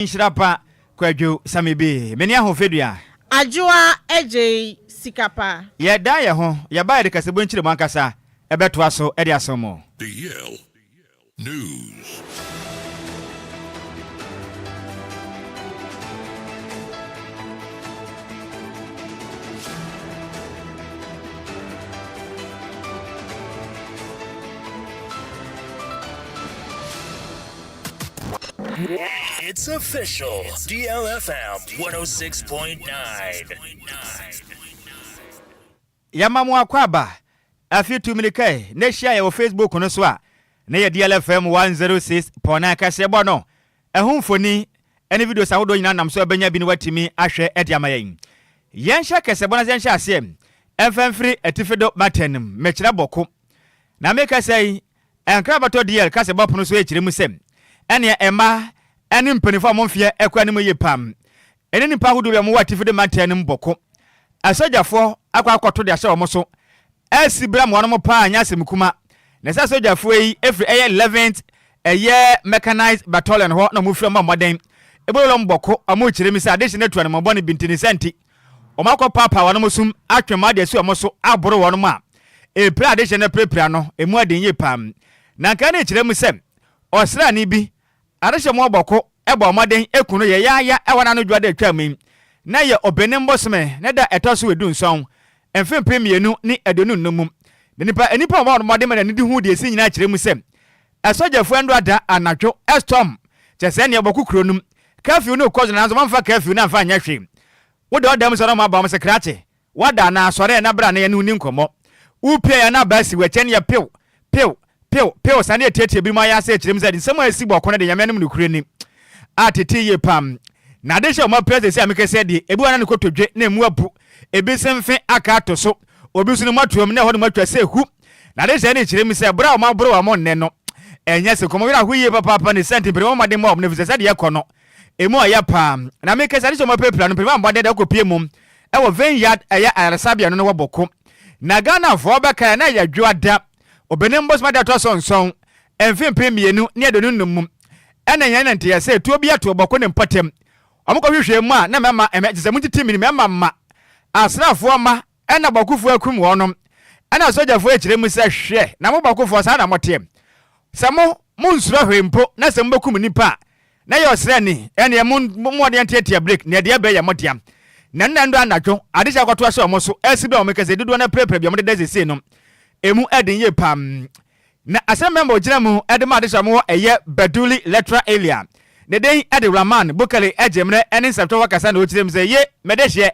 Nhyiraba Kwadwo Sammy B. Meni ahofedua. Adwoa Agyei Sikapa. Ye da ye ho, ye ba de kasebo nchire mo ankasa. Ebeto aso e de asomo. DL News. It's official. DLFM 106.9. Yamamu akwaba. Afi 2 minute ne share your Facebook no so a. Ne ye DLFM 106.9 kase bo no. Ehumfoni ene video sa wodo nyina nam so benya bi ne watimi ahwe ediamayen. Yen hye kase bo na yen hye asem. FM free etifedo matenim mekira boko. Na meka sei enkrabato DL kase bo pono so e kire mu sem. Ene ema ene mpanifo amfie ekwa ne mu yepam. Ene nipa hodo be mu watifedo matenim boko. Asojafo akwa akoto de ahye omo so. Esibra mo no pa anya semkuma. Na sa sojafo yi every 11th mechanized battalion ho na mo fira ma moden. Ebolo mboko amo kire mi sa addition etu na mo bone bintini senti. Omo akọ papa wono musum atwema de asu omo so aboro wono ma. E pra addition prepare no emu aden ye pam. Na nka na kire mu sem. Osra ni bi. Addition mo boko ebo moden ekunu ye ya ewana no dwade atwam. Na ye obenem bosme na da etoso edu nson. Enfem premienu ni edonu nnum. Nipa ma no ma ni di hu de esi nyina kire mu sem. Asojafo endo ada anadwo estom. Chese ne boku kronum. Curfew no cause na so manfa curfew na fa anya hwe. Wo de odam so no ma ba mo sekrate. Wada na asore na bra na ye nu ni nkomo. Upia ya na basi we chen ya pew sane etetie bi ma ya se kire mu se nsem asi boko na de yamenum no kure ni. Atete ye pam. Na de she o ma president se amekese de ebi wana ne kotodwe na emu abu. Ebi semfe aka atoso. Obi sunu matuom na ho de matwa se hu. Na de she ne kire mu se bra o ma bro wa mo nne no. Enya se komo wira huye papa ne senti pere mo ma de mo ne visa de ye kono. Emu aya pam. Na mekese de so ma pepla no pere ma de de kopie mum. E wo vineyard eya aresabia no wo boko. Na Ghana fo beka na ya dwada. Obenem boss ma de to so nson. Enfim premienu ne edonu nnum. Ena nya na ntia se tuo bia to boko ne mpatem. Omukọ hwehwe mu a na mema emejise mu titimi ni mema ma. Asrafo ma ena bakufu akum wonom. Ena sojafo akire mu se hwe na mo bakufu sa na motem. Samo munsuro hwempo na se mbekum nipa. Na ye osre ni ene mu de antia break na de be ye motiam. Na nna ndo anadwo ade sha kwato ahye omo so asibe o mekase dido na prepare bi o de dezese no. Emu edin ye pam. Na asem member ogina mu edema ade sha mo eye Baduli Electoral Area. Ne den Raman Bukali Ejemre ene September kasa na okirem se ye medehye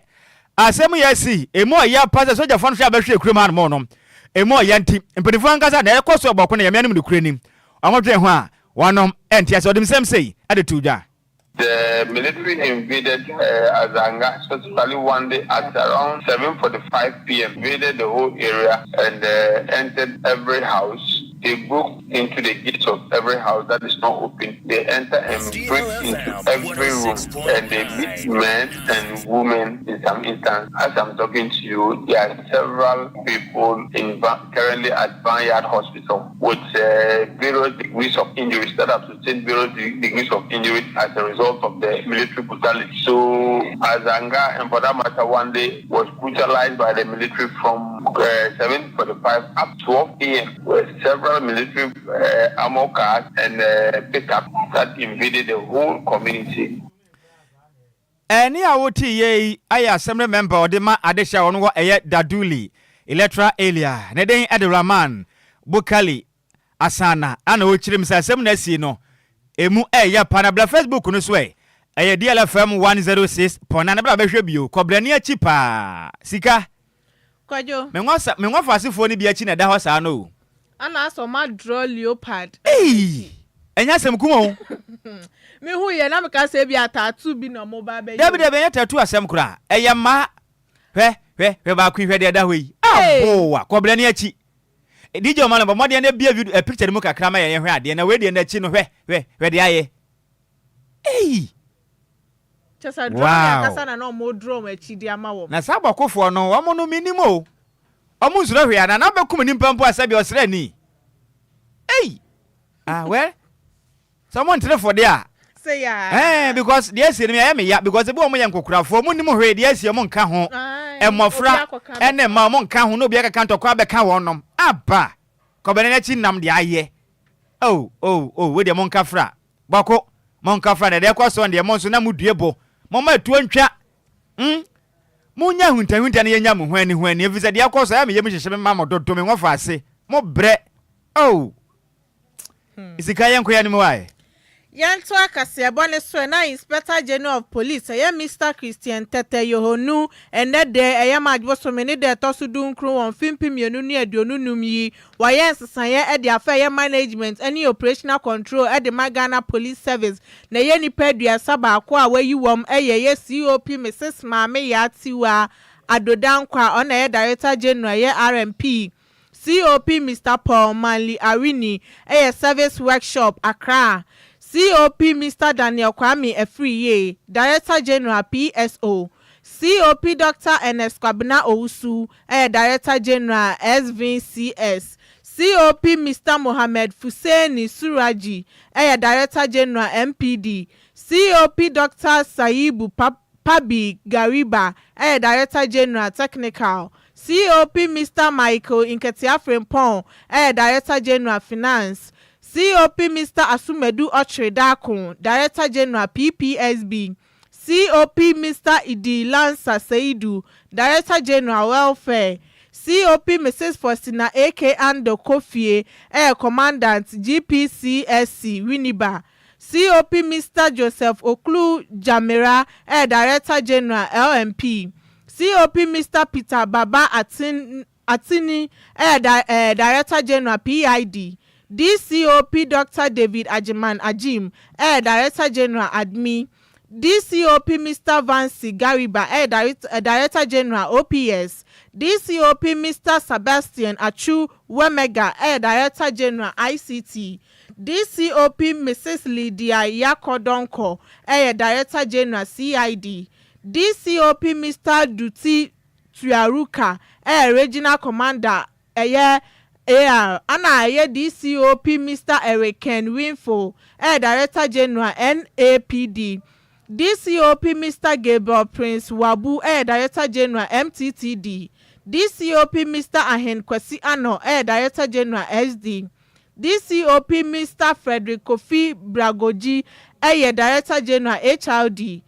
asem ye si emu ya pasa soja fon sha behwe kurema no no emu ya nti mpedifo ankasa na ekoso oboko na yamianim ne kureni amodwe ho a wonom enti ase odem sem sei ade tuja. The military invaded Azanga, especially one day at around 7:45 p.m. invaded the whole area and entered every house. They broke into the gates of every house that is not open. They enter and break into every room and they beat men and women in some instances. As I'm talking to you, there are several people currently at Vineyard Hospital with various degrees of injuries that have sustained various degrees of injuries as a result of the military brutality. So Azanga and for that matter one day was brutalized by the military from 7:45 up to 12 a.m. with several military armor cars and pickups that invaded the whole community. Eni awoti ye aya assembly member odema adesha wonu wo eye Daduli Electoral Area ne den Raman Bukali Asana ana ochirim sasem na si no emu eya panabla Facebook no so eye DLFM 106.9 na bla behwe bio kobrani achi pa sika Kwadwo menwa fasifo ni bi achi na da ho sa no ana aso ma draw leopard enya sem kumo me hu ye na me ka se bi atatu bi no mo ba be David be tattoo asem kura eye ma hwe ba ku hwe de da ho yi abowa kobrani achi DJ Omala ba modern na bia video picture mu kakra ma ye hwe ade na we de na chi no hwe de aye chesa draw ya kasa na no mo draw ma chi di ama wo na sabakofo no wo mo no minimo omo zuro hwe ana na bekum ni mpampo asabi osra ni we someone tell for there say ya. Because yes, me ya because the boy mo yankokura for mo nim hwe de asie mo nka ho. Emofra ene ma mo nka ho no bia ka ntokwa be ka wonom. Aba. Ko be na chi nam de aye. Oh, we de mo nka fra. Bako mo nka fra de kwa so de mo so na mudue bo. Mo ma tu antwa. Munya hunta na yenya mo hwani efise de akọ so ya me yem hyehye me ma mo dodo me nwofa ase. Mo bre. Oh. Isika yenko ya ni mo wae. Yanto akase bone so na Inspector General of Police Mr. Christian Tete Yohonu ene de Adwoa Sammy de tosudu nkru won fimpimienu ni aduonunum yi waye nsesan e de afa management any operational control e de Ghana Police Service na ye nipa aduasa ba ko a wayi wom ye COP Mrs. Mame Yatiwa Adodankwa ona ye Director General ye RMP COP Mr. Paul Manley Arini Service Workshop Accra COP Mr. Daniel Kwame Efriye, Director General PSO. COP Dr. Ernest Kwabena Owusu, Director General SVCS. COP Mr. Mohammed Fuseni Suraji, Director General MPD. COP Dr. Saibu Pabi Gariba, Director General Technical. COP Mr. Michael Inketia Frempong, Director General Finance. COP Mr. Asumedu Ochredakun, Director General PPSB. COP Mr. Idi Lansa Seidu, Director General Welfare. COP Mrs. Faustina A.K. Ando Kofie, Air Commandant GPCSC Winneba. COP Mr. Joseph Oklu Jamira, Air Director General LMP. COP Mr. Peter Baba Atini, Air Director General PID. DCOP Dr. David Ajiman Ajim, Director General ADMI. DCOP Mr. Vancy Gariba, Director General OPS. DCOP Mr. Sebastian Achu Wemega, Director General ICT. DCOP Mrs. Lydia Yakodonko, Director General CID. DCOP Mr. Duty Tuaruka, Regional Commander, Ana DCOP Mr. Eriken Winfo, Director General NAPD. DCOP Mr. Gabriel Prince Wabu, Director General MTTD. DCOP Mr. Ahen Kwesi Ano, Director General SD. DCOP Mr. Frederick Kofi Bragoji, Director General HRD.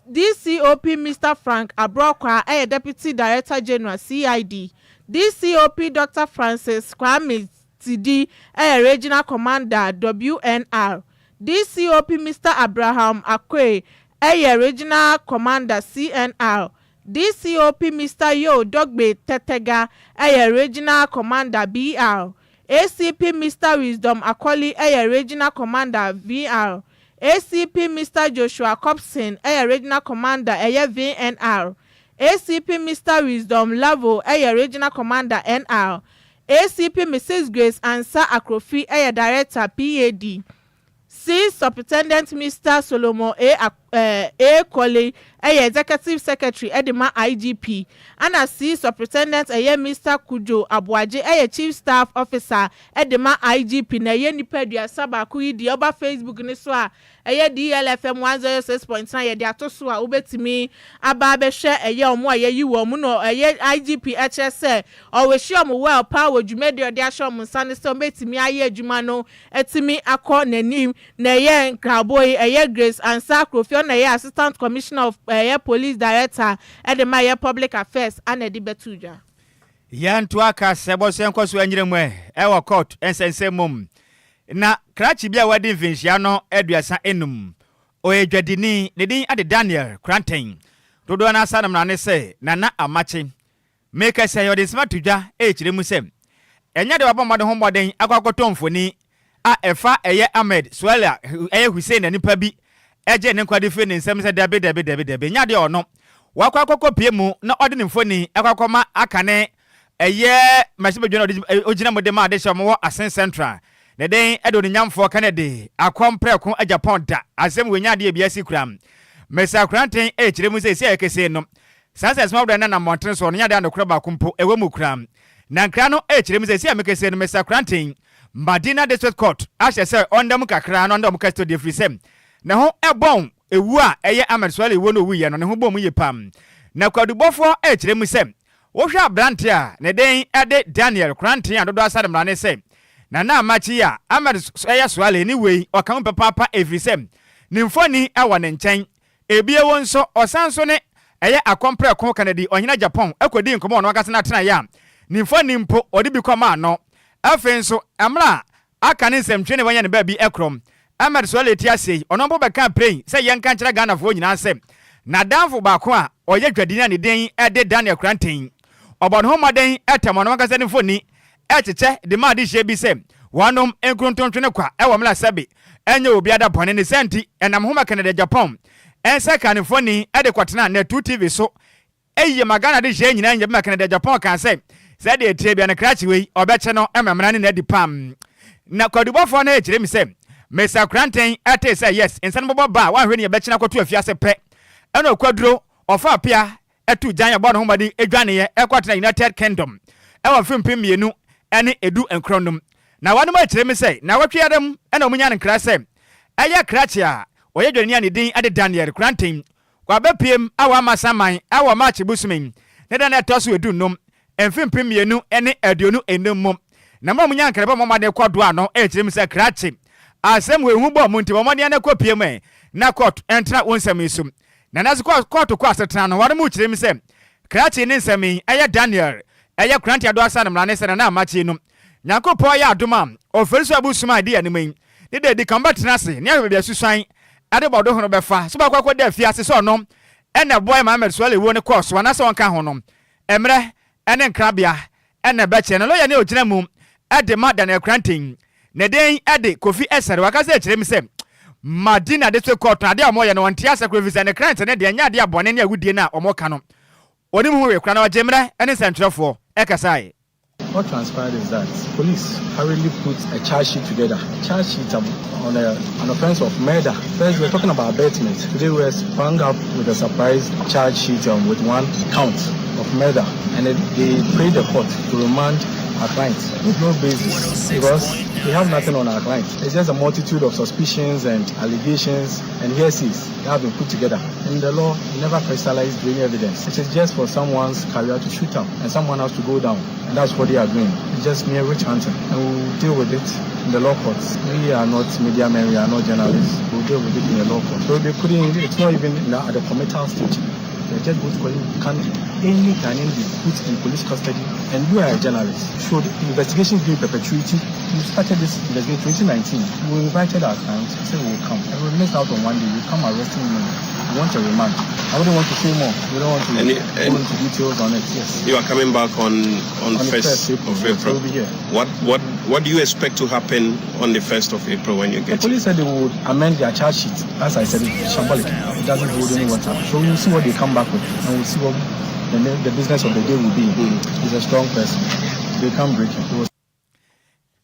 DCOP Mr. Frank Abrokwa, Deputy Director General CID. DCOP Dr. Francis Kwame Tidi, Regional Commander WNR. DCOP Mr. Abraham Akwe, Regional Commander CNR. DCOP Mr. Yo Dogbe Tetega, Regional Commander BR. ACP Mr. Wisdom Akoli, Regional Commander VR. ACP Mr. Joshua Copson, Regional Commander VNR. ACP Mr. Wisdom Lavo, Regional Commander NR. ACP Mrs. Grace Ansa Akrofi, Director PAD. C. Superintendent Mr. Solomon A. Kole, Executive Secretary, Edema IGP. And C. Superintendent Mr. Kwadwo Agyei Sikapa, Chief Staff Officer, Edema IGP. Na nipedia saba kuyi di oba Facebook ni so DLFM 106.9 ye di atoso a ubetimi aba be hwe omo ayi wo mu no IGP HSE o we hwe omo well power dwumedi odi ahwe omo nsane so betimi aye adwuma no etimi akọ nanim na nkraboy Grace Ansa Akrofi na Assistant Commissioner of Police Director Edema Public Affairs and Edibetuja. Yanto aka sebo se nkoso anyiremu wa court ensense mum na krachi bia wadi vinhia no aduasa enum o edwadini ne din ade Daniel Crantain dodo na asa na ne se nana amache make say yodi smart tudwa kiremu sem enya de wabomade homoden akwakotomfoni a efa Ahmed Swela Hussein nipa bi eje ne nkwade fe ne nsem se dabe nya de ono wakwakoko pie mu na ode ne mfoni akwakoma akane masibedwana ogina modema ade shamo Asen Central ne den edo ne nyamfo Canada akompreko Japan da asem wenya de bia sikram Mesa Crantain kiremu se ekese no sansa small brand na mountain so nya de anokra ba kumpo ewe mu kram na nkra no kiremu se amekese no Mesa Crantain Madina District Court ashe se ondam kakra no ondam custody free sem ne ho ebon ewu a eye Amerswale ewu no wuye no ne ho bom ye pam na kwadubofo e kire mu sem wo hwa brante a ne den ade Daniel Kranten adodo asademra ne sem na amachi ya Amerswale ni wei okan papa efisem ne mfoni ewa ne nchen ebie won so osanso ne eye akompre ko Canada ohina Japan akodi nkomo no akase na tena ya ne mfoni mpo odi bi koma no afenso amra aka ne nsɛmtwe ne wanya ne ba bi ekrom Amerswale ti asei ono mpo beka pray sɛ yenka nkyerɛ Ghana fo nyina nsɛm na danfo baako a ɔyɛ dwadini ne den ɛde Daniel Kranten ɔbɔ ne ho maden ɛtɛm no makasa ne foni ɛkyekyɛ de ma de hye bi sɛ wanom enkrontontwe ne kwa ɛwɔ mla sɛbe ɛnyɛ obi ada bɔne ne sɛnti ɛnam ho Canada Japan ɛnsɛ ka ne foni ɛde kwatena na 2 TV so ɛyɛ magana de hye nyina nyɛ bi Canada Japan kan sɛ de etie bia ne krachi wei ɔbɛkye no ɛmɛmra ne na di pam na kwadubofo na ekire mi sɛ Mr. Kranten ate sɛ yes insan bobo ba wa hwe ne yɛbɛkye na kɔto afiase pɛ ɛna okwaduro ɔfa apia ɛtu gyan yɛbɔ ne ho madi edwane yɛ ɛkwatena United Kingdom ɛwɔ fimpim mienu ɛne edu enkronom na wanom ekire mi sɛ na watwe adam ɛna omunya ne kra sɛ ɛyɛ krachi a ɔyɛ dwani ne din ade Daniel Kranten kwa bepiem awa amasaman awa match busumin ne da na ɛtɔ edu nom emfimpim mienu ene aduonu enum na mo munya nkrebe mo made Kwadwo ano ekire mi se krachi asem we hu bo mo nti mo made na kopiem na court entra wonsam isum na nazo court ko asetena no wade mo kire mi se krachi ne nsam eye Daniel eye Kranten Adwoa Sammy ne se na amachi no nyakopo ya adoma oferiso abusuma de animan ne de kamba tenase ne ahwe bia susuan ade bodo hono befa so ba kwakwa de afiase so no ena boy ma Amerswale wo ne course wana se wonka ho no emre ene nkrabia ene beche na lawyer ne ogina mu ade ma Daniel Kranten ne den ade Kofi Esere wakase ekire mi se Madina de so court na de amoye no wontia sacrifice ne Kranten ne de nya de abone ne agudie na omoka no oni mu we kra na ogimre ene sentrefo ekasai. What transpired is that police hurriedly put a charge sheet together. A charge sheet on an offense of murder. First, we're talking about abatement. Today, we're sprung up with a surprise charge sheet with one count of murder. And they prayed the court to remand our clients with no basis because we have nothing on our clients. It's just a multitude of suspicions and allegations and hearsays that have been put together. In the law, we never crystallized any evidence. It is just for someone's career to shoot up and someone has to go down. And that's what they are doing. It's just mere witch hunting. And we'll deal with it in the law courts. We are not media men, we are not journalists. We'll deal with it in the law court. So they put in, it's not even at the committal stage. The judge goes for you, can any Ghanaian be put in police custody? And you are a journalist. So the investigation is being perpetuity. We started this investigation in 2019. We invited our clients. We said we will come. And we missed out on one day. We come arresting me. We want a remand. I wouldn't want to say more. We don't want to go into details on it. Yes. You are coming back on the 1st of April. So we'll be here. What do you expect to happen on the 1st of April when you get the police said they would amend their charge sheet. As I said, it's symbolic. It doesn't hold any water. So we'll see what they come back with. And we'll see what the business of the day will be. He's a strong person. They can't break him.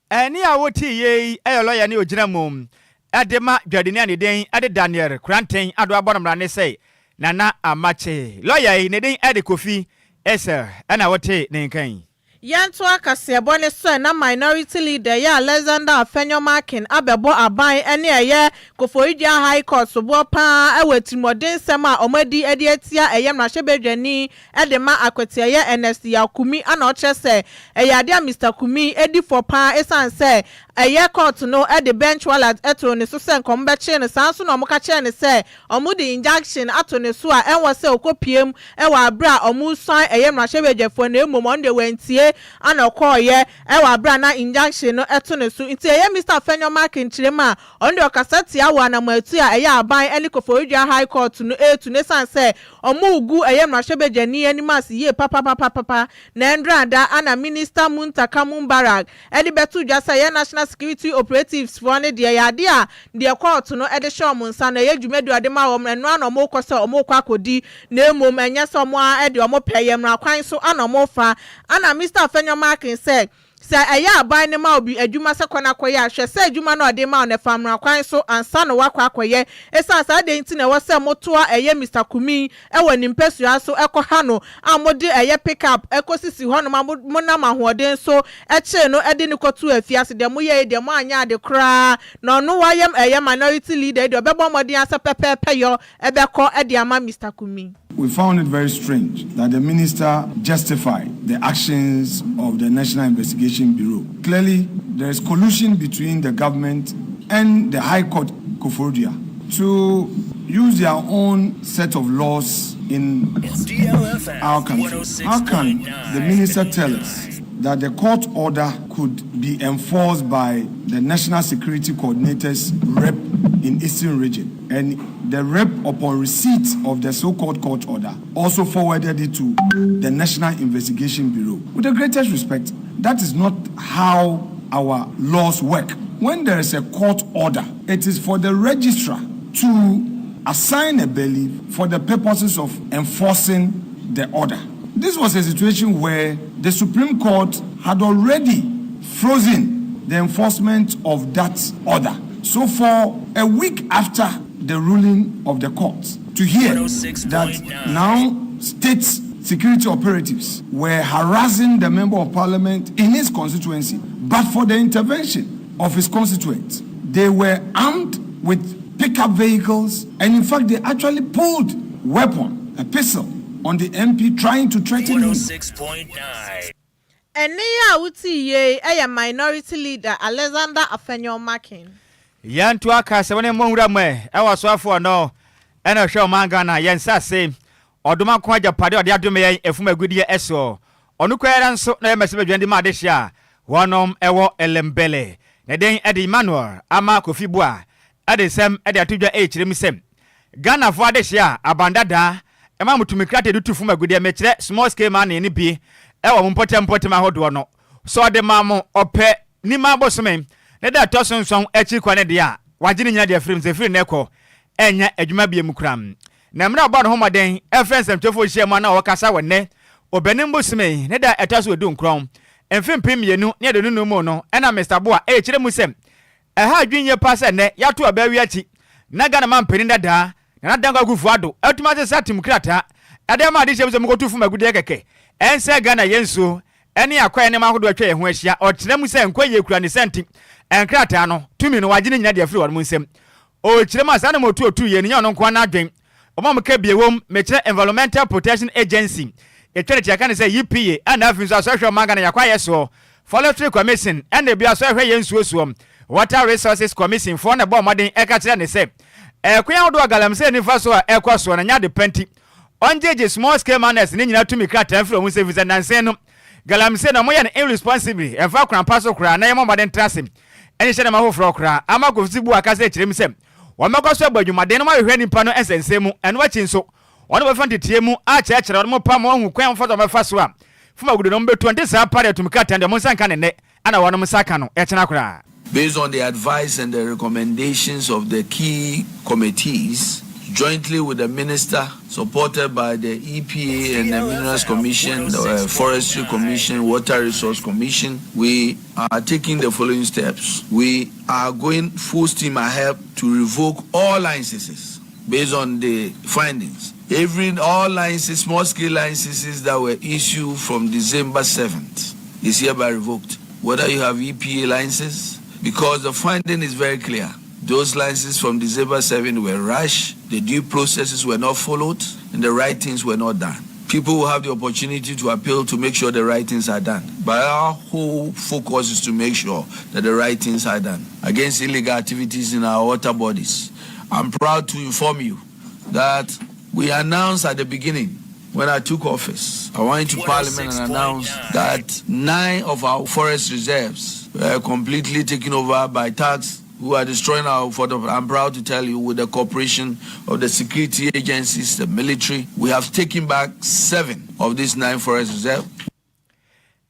Any awoti ye a lawyer ni ogina mum adema dwadini ani den ade Daniel Kranten Adwoa bonomra ne say nana amache lawyer ne den ade Kofi Esere ana wote ne nkan Yanto akase bone so na minority leader ya Alexander Afenyomakin abebo aban ene eye Koforidua High Court so bo pa ewetimodin sema omadi edi etia eye mrahwebedwani ede ma akwete eye NSC Yakumi ana ochese eye ade Mr Kumi edi for pa esanse eye court no ede bench wallet eto ne so se nkombeche ne sanso na omuka che ne se omudi injunction ato ne so a enwo se okopiem ewa abra omusan eye mrahwebedwafo na emomonde wentie ana koye ewa abra na injunction no eto ne so nti eye Mr Afenyomakin chirema onde okasati awa na matu a eye aban ene Koforidua High Court no etu ne sanse omugu eye mrahwebedwani animas ye papa na endrada ana minister Muntaka Mumbarak edi betu dwasa ye national security operatives for ne de yade a de court no ede show munsa na ye dwumedu ade ma wo eno ana mo koso omo kwa kodi na emom enye so mo a ede omo peye mra kwan so ana mo fa ana Mr Afenyomakin say say aya aban ne ma obi adwuma se kwana koye ahwe say adwuma no ade ma on famra kwan so ansa no wakwa akoye esa sa de nti na wo se motoa eye Mr. Kumi wani mpesua so ekoha no amode eye pick up ekosisi ho no monam ahoden so eche no ede ni kotu afiase de mo ye de mo anya de kra no no wayem eye minority leader de obebo modin asa pepepe yo ebeko ede ama Mr. Kumi. We found it very strange that the minister justified the actions of the National Investigation Bureau. Clearly, there is collusion between the government and the High Court Koforidua to use their own set of laws in our country. How can the minister tell us that the court order could be enforced by the National Security Coordinator's rep in Eastern Region, and the rep, upon receipt of the so-called court order, also forwarded it to the National Investigation Bureau? With the greatest respect, that is not how our laws work. When there is a court order, it is for the registrar to assign a bailiff for the purposes of enforcing the order. This was a situation where the Supreme Court had already frozen the enforcement of that order. So for a week after the ruling of the court, to hear that now state security operatives were harassing the member of parliament in his constituency, but for the intervention of his constituents, they were armed with pickup vehicles, and in fact they actually pulled a pistol on the MP, trying to threaten him. 106.9. And near Uti ye a minority leader Alexander Afenyo Makin. Yan to aka se woni monwura mwe e wasofo no e na hwe omanga na yen sase oduma ko agapade ode adome yen efuma gudie eso onu kwera nso na yemese badwandi ma adehia wonom ewo elembele na den ede Emmanuel ama kofibua ade sem ede atudwa e kirem sem Ghana fo adehia abandada e ma mutumikrate dutu fuma gudie mekire small scale man ni bi e wo mpotem ahodo no so de mamo ope ni ma bosome ne da tosonson echi kwa ne dia wagine nya dia frame ze free neko enya adwuma bia mukram na mra ba no homaden efensem twefo hia na wokasa wonne obenim bosome ne da etaso odu nkron emfim pemienu ne de nunu mu no ena Mr. Boa kire musem ha adwinye pase ne yato abawi achi na Ghana man peni dada na danga gufu ado atuma se satim krata ade ma de hyem mukotu fu magude keke ense Ghana yensu ene akwa ne mahodo atwa ho ahia okyerem se nkwaye kura ne senti enkrata no tumi no wagine nyina de afiri won nsem o kyerem asa na motu otu ye ne nya no nkwa na adwen omam ka biewom mekire Environmental Protection Agency etwere tia ne se EPA ana afinso asahwe manga na yakwa yeso Forestry Commission ene bia asahwe yensu osuom Water Resources Commission for na bo maden eka kire ne se kwen Adwoa galamse ni faso a ekwaso na nya de penti onjeje small scale manners ni nyina tumi krata afiri won service nansen no galamse na moya na irresponsible efa kran paso kra na yemo maden trasem eni hye na mahofro kra ama kofisibu akase kirem sem wo makoso abadwumaden no ma hwehwe nipa no esensemu eno achi nso ono be fantetie mu a chekere no pa mo hu kwen foto me faso a fuma gudu no betu ante sa pare tumi krata ndem sanka ne ne ana wono msaka no echena kra. Based on the advice and the recommendations of the key committees, jointly with the minister, supported by the EPA and the Minerals Commission, the Forestry Commission, Water Resource Commission, we are taking the following steps. We are going full steam ahead to revoke all licenses based on the findings. All licenses, small-scale licenses that were issued from December 7th is hereby revoked. Whether you have EPA licenses, because the finding is very clear. Those licenses from December 7 were rushed, the due processes were not followed, and the right things were not done. People will have the opportunity to appeal to make sure the right things are done. But our whole focus is to make sure that the right things are done against illegal activities in our water bodies. I'm proud to inform you that we announced at the beginning, when I took office, I went to Parliament and announced that 9 of our forest reserves were completely taken over by thugs who are destroying our forest. I'm proud to tell you, with the cooperation of the security agencies, the military, we have taken back 7 of these 9 forest reserves.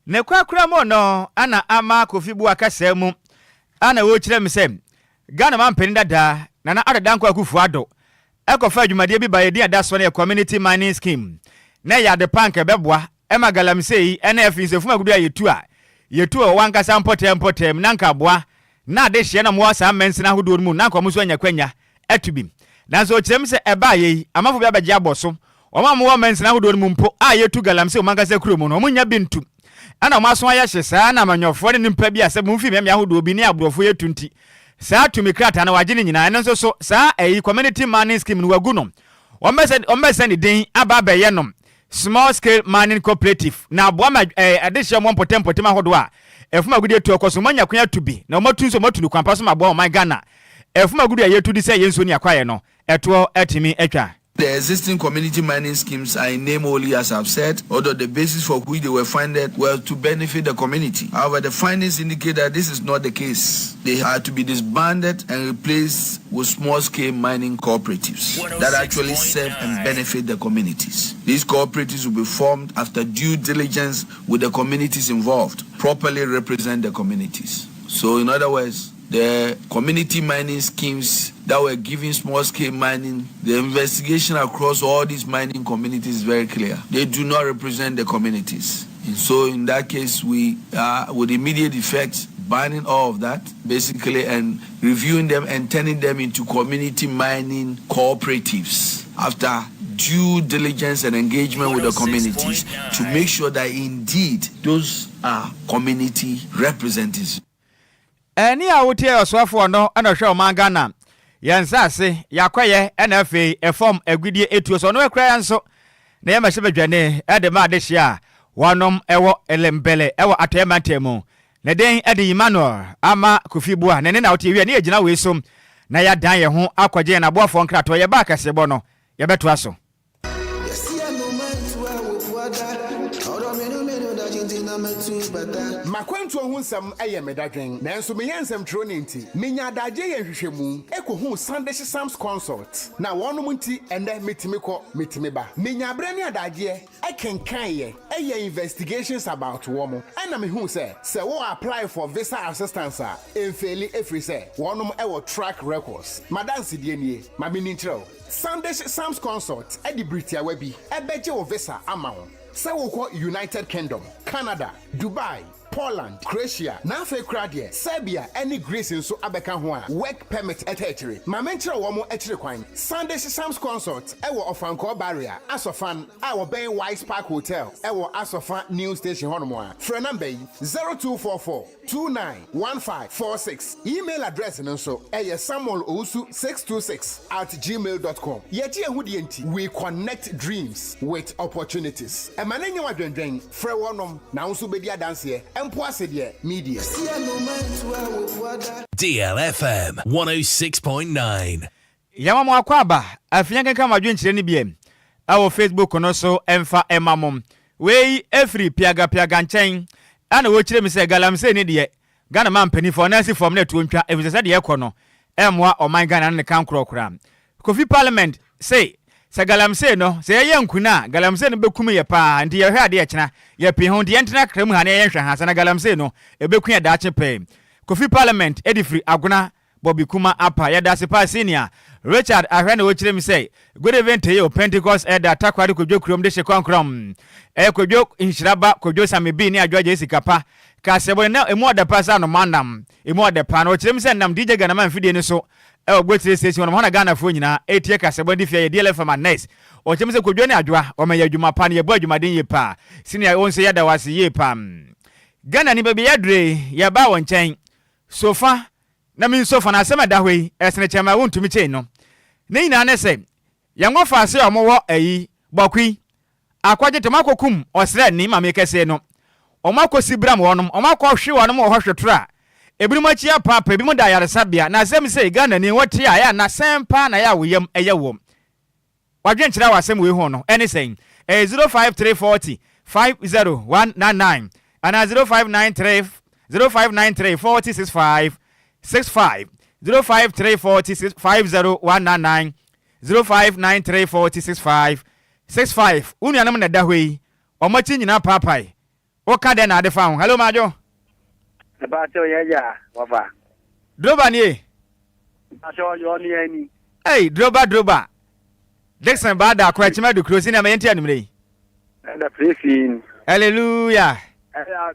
Ne kwakura mo no ana ama kofibu akasemu ana wo kire mesem Ghana man peni dada na adada nkwa kufu ado ekofa adwumade bi ba yedi adaso na community mining scheme na ya de pank beboa ema galamsei ena afinse fuma gudu ayetu a yetu o wankasa mpotem nanka boa na de hye na mo asa mensina hodo mu nanka mo so anya kwanya atubim nanso kyerem se eba yi amafo bia bagye aboso oma mo mensina hodo mu mpo a yetu galamse o mankasa kurom no mo nya bintu ana mo aso aya hye saa na manyofo ne nimpa bi ase mo mfi me ahodo bi ne abrofo yetu nti saa tumi krata na wagye ne nyina eno so saa community mining scheme no wagu no ombese ne den aba ye no small scale mining cooperative na aboa ma adehye mo potem ahodo a efuma gude tu okoso manya kwanya tubi na omatu nso matu kwampa so maboa my Ghana efuma gude ye tu di say yenso ni akwaye no eto etimi etwa. The existing community mining schemes are in name only, as I've said, although the basis for which they were funded were to benefit the community. However, the findings indicate that this is not the case. They had to be disbanded and replaced with small-scale mining cooperatives that actually serve and benefit the communities. These cooperatives will be formed after due diligence with the communities involved, properly represent the communities. So, in other words, the community mining schemes that were giving small-scale mining, the investigation across all these mining communities is very clear. They do not represent the communities. And so in that case, we with immediate effect, banning all of that, basically, and reviewing them and turning them into community mining cooperatives after due diligence and engagement with the communities to make sure that indeed those are community representatives. Eni awutie oswafo no ana hwe o mangana yansase yakwaye NFA efom agudie etuo so no ekra yanso na ye mahye badwane ede ma de hia wonom ewo elembele ewo atemantem na den ede Emmanuel ama kofibua ne na wotie wi na yegina we som na ya dan ye ho akwaje na boafo nkrato ye ba kasebo no ye beto aso. Makwantu ohunsam aye medadwen nanso meyansam tronenti menya adagye ye hwehwemu ekohu Sunday Sam's Consult na wonum nti ende metimi ba menya abrani adagye ekenkan ye investigations about womo ana mehu se wo apply for visa assistance a emfeli efri se wonum ewo track records madanse die nie ma menintrel Sunday Sam's Consult edi Britia webi ebeje wo visa amawo se wo United Kingdom, Canada, Dubai, Poland, Croatia, Nafe Kradia, Serbia, any Greece in so abeka ho work permit etchere. Ma mentre wo mo etchere kwan. Sunday Sam's Consult ewo Ofanko barrier, Asofan, our Ben Wise Park Hotel, ewo Asofan New Station hono Phone number 0244 291546. Email address nso samuelowusu626@gmail.com. Yeti ehudi enti, we connect dreams with opportunities. Emanenye wadwendwen, frɛ wonom na nso bedi adanse media. DLFM 106.9. Yamamu akwaba afiyanke kama dwenkyire ni biem awo Facebook no so emfa emamom wei efri piaga nchen ana wo kyire mi se galamse ni de Ghana man penifo na si form na tuontwa efise de yekono emwa oman Ghana ne kan krokra Kofi Parliament say galamse no se ye nkuna galamse no bekum ye pa ndi ye hwe ade ye kyena ye pe ho de entena kram ha na ye hwe ha sana galamse no ebekun ye da chepe Kofi Parliament edifri aguna Bobby Kuma apa ya dase pa senior Richard ahwe na wo kyerem mi say good event ye Pentecost elder takwade Kwadwo krom de hyekonkrom Kwadwo Nhyiraba Kwadwo Sammy ni Adwoa Agyei Sikapa ka sebo na emu oda pasa no mandam emu oda pa na wo kyerem say nam DJ Ghana man fidie ni so ogwetire station no na Ghana fo nyina etie ka sebo di fie ye DLFM next o kyerem say Kwadwo ne Adwoa o ma ya adwuma pa na ye bo adwuma den ye pa senior won say ya da wase ye pa Ghana ni bebe yadre ya ba won chen sofa na min sofa na asema da hwei esene chema wontumi che no ne nyina ne se yango fa se omowo ayi bokwi akwaje temakokum osre ni ma mekese no omakosi bram wonom omakọ hwe wonom o hwetro ebirimachi ya papa ebimu da yaresabia na asem se Ghana ni wote ya na sempa na ya woyam eyewom wadwen kira wasem we ho no any saying 05340 50199 ana 0593 0593 4065 05345019 05934065 unu anam na dahwe omachi nyina papai oka de na ade fa ho hello majo ba to ya wafa droba ni aso yo ni ani hey droba Dixon bada kwa chima du close na mente anumre na prefin hallelujah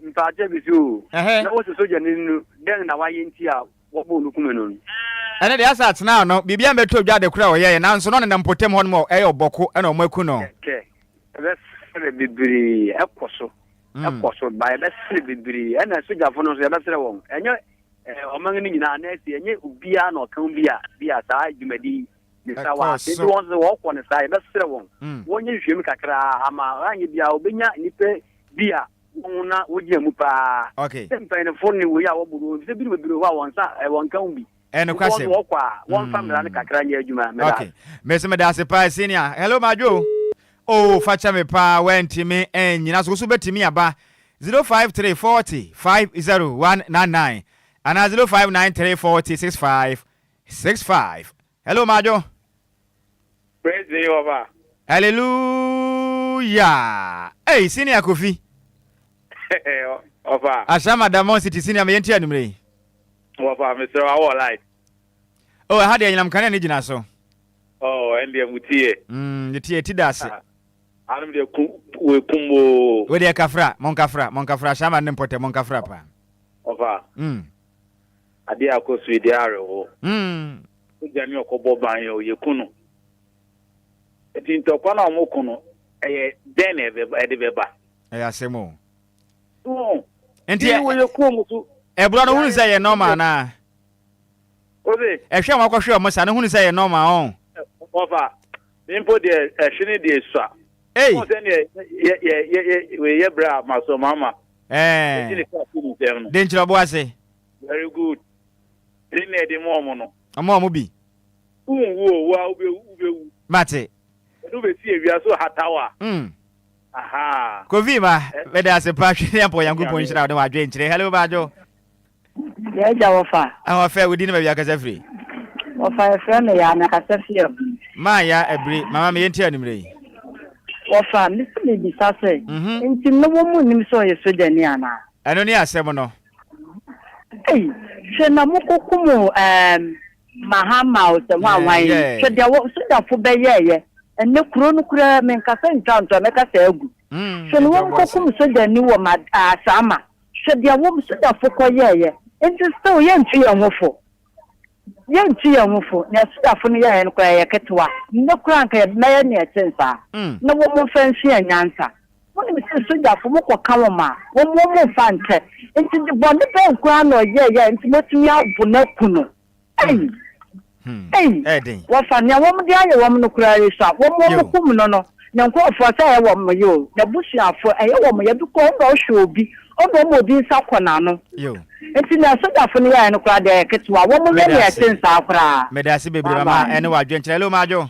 mpaje bisu na wo so soja ninu den na waye ntia wo bo nukumenu ene de asat na no bibia meto dwa de kura wo ye na nso no ne mpotem ho no e oboko e na omaku no ke be bibiri ekoso ba be sere bibiri e na soja fo no so be sere won enye omangini nyina na esi enye ubia na okan bia saa jumadi ni sawa ti won se wo ko ne saa be sere won wonye hwem kakra ama anye bia obenya nipe bia wona woje mu pa okay tempa phone ni wo ya wo buru se bi bibiri wa won sa won kan bi eno kwase wo kwa won family na kakra nya adwuma me okay me dase pa senior hello majo oh facha me pa wenti me nyina so betimi aba 053405019 and 0593406565 hello majo praise the Lord hallelujah hey senior Kofi ofa ashama damon city senior me yenti anumre ofa Mr. Our life oh hade nyinam kan ne gina so oh ende mutie yetie tidase anum de we kumbo we de kafra monkafra shama ne mpote monkafra pa ofa ade akosu ide arewo ujani okobo ban yo yekunu eti ntokwa na omukunu eye den ebe beba asemo enti we yekunu su ebro no hunu say ye normal na obe ehwe amakwohwe omo sa no hunu say ye normal on ofa nimpo de ehwene de sua hey we ye bra maso mama den chiro bo ase very good ine de mo no omo bi wo wa ube mate do be si ewia so hatawa aha Kofi ma we da se pa hwe ampo yangupo nhyira de wadwe nkyire hello bajo ya ja wofa awa fe we di na bia kasa free wofa fe me ya na kasa free ma ya ebri mama me yenti animre wofa mi se bi sase nti no wo mu nim so ye soja ni ana eno ni asem no se na mukokumu mahama o se wa wan se dia wo soja fo be ye enne kuro no kura men kasa ntwanto me kasa agu se no wo mukokumu soja ni wo ma sama se dia wo soja fo ko ye nti so ye ntu ye nwofo na soja fo ni ye no kwa ye ketwa ne kura nka ye na ye ne etsensa na wo mo fansi anyansa wọ́n ní sójà fún mọ́kọ̀ káwọn mà wọ́n mú fa ntẹ̀ nti bọ̀ nípa nkura náà yẹ nti mo ti yá bù náà kùnú wọ́n fa ní àwọn ọmọdé ayé wọ́n kura rẹ̀ sọ wọ́n mú ọmọ kùmù nọ na nkọ́ ọ̀fọ̀ sẹ́ ẹ̀ wọ́n mọ̀ yìí o na bùsù àfọ̀ ẹ̀yẹ wọ́n mọ̀ yẹ bí kọ́ ọ̀nà ọ̀ṣọ́ obi ọ̀nà ọmọ òbí nsá kọ̀ nànú nti na sójà fún yẹ ẹni kura dẹ̀ kẹtùwà wọ́n mú yẹ ní ẹ̀sẹ̀ nsá kura. mẹdàsí bèbèrè mama ẹni wà jẹ́ nkyẹn ló máa jọ.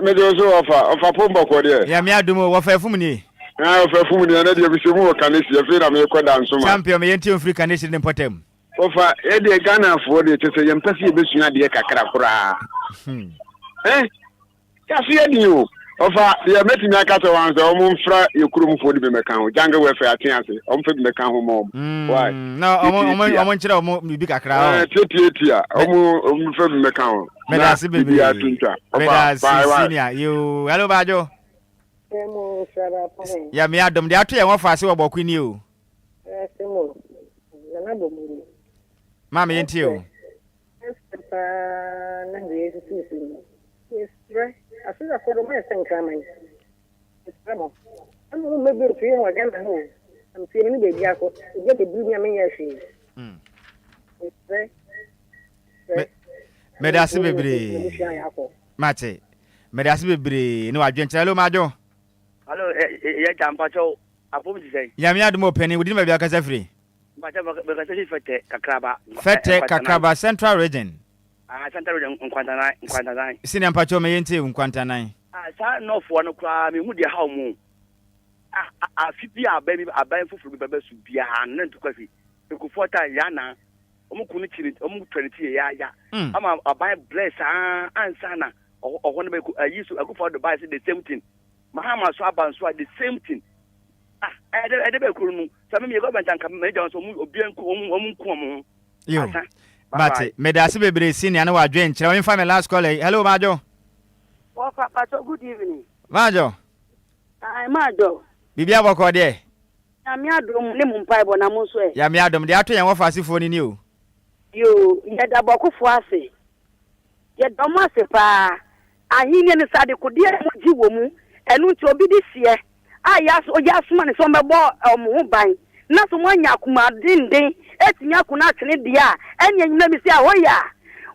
mẹdẹ oṣù ọfà pọ́ńbọ̀kọ̀ díẹ̀. yàmi àdùnmọ̀ wọ́n fẹ́ fún mi ni. Ofa fumu ni anadi ebisemu wo kanesi afi na me kwada nsoma champion me yenti ofri kanesi ne potem ofa e de Ghana fo de tese yem pasi ebesua de kakra kura ya fi edi o ofa ya metimi akata wanza o mu mfra yekurum fo de be mekan o jange we fa atiase o mfa be mekan ho mo why no o nchira o bi kakra o tietia o mu mfa be mekan o medasi bebe ya tunta medasi senior you hello bajo ya mi adom de ato ye won fa se wo boku ni o semo na bomuru mama yenti o na de sisi estre asuza ko do me senkraman estremo anu me be fi wa Ghana ho am fi ni be dia ko je te bru mi am ya shi estre medasi bebre mate medasi bebre ni wa dwenkyere lo majo hello ye jampa cho apom ji sei ya mi admo pani wudi ma bia kasa free ba cha ba kasa ji fete kakraba central region central region nkwantanai sini ampacho me yenti nkwantanai sa no fo no kra me hu de haw mu fipi aban fufuru bi baba su bia nan to kwafi ekufota ya na omukunu chiri omutweniti ya ama aban bless ansa na ohon be ayisu akufo do buy say the same thing mahama so abanso the same thing ede be kuru nu sami me government anka me jan so mu obianku omunku omu yo mate medasi bebre senior na wadwe nkyere we family last call hello majo Papa, good evening. Majo. Majo. Bibia boko de. Sammy Adwoa ne mumpai bo na mo so e. Ya me adom de ato yen wo fasifo ni o. Yo, ye da bokofo ase. Ye domo ase pa. Ahine ne sade ko de mo ji wo mu. Enu nti obi di sie. Ya so ya suma ne so mebo mo ban. Na so mo anya akuma dindin. Etinya kuna atene dia. Enya nyina mi se a hoya.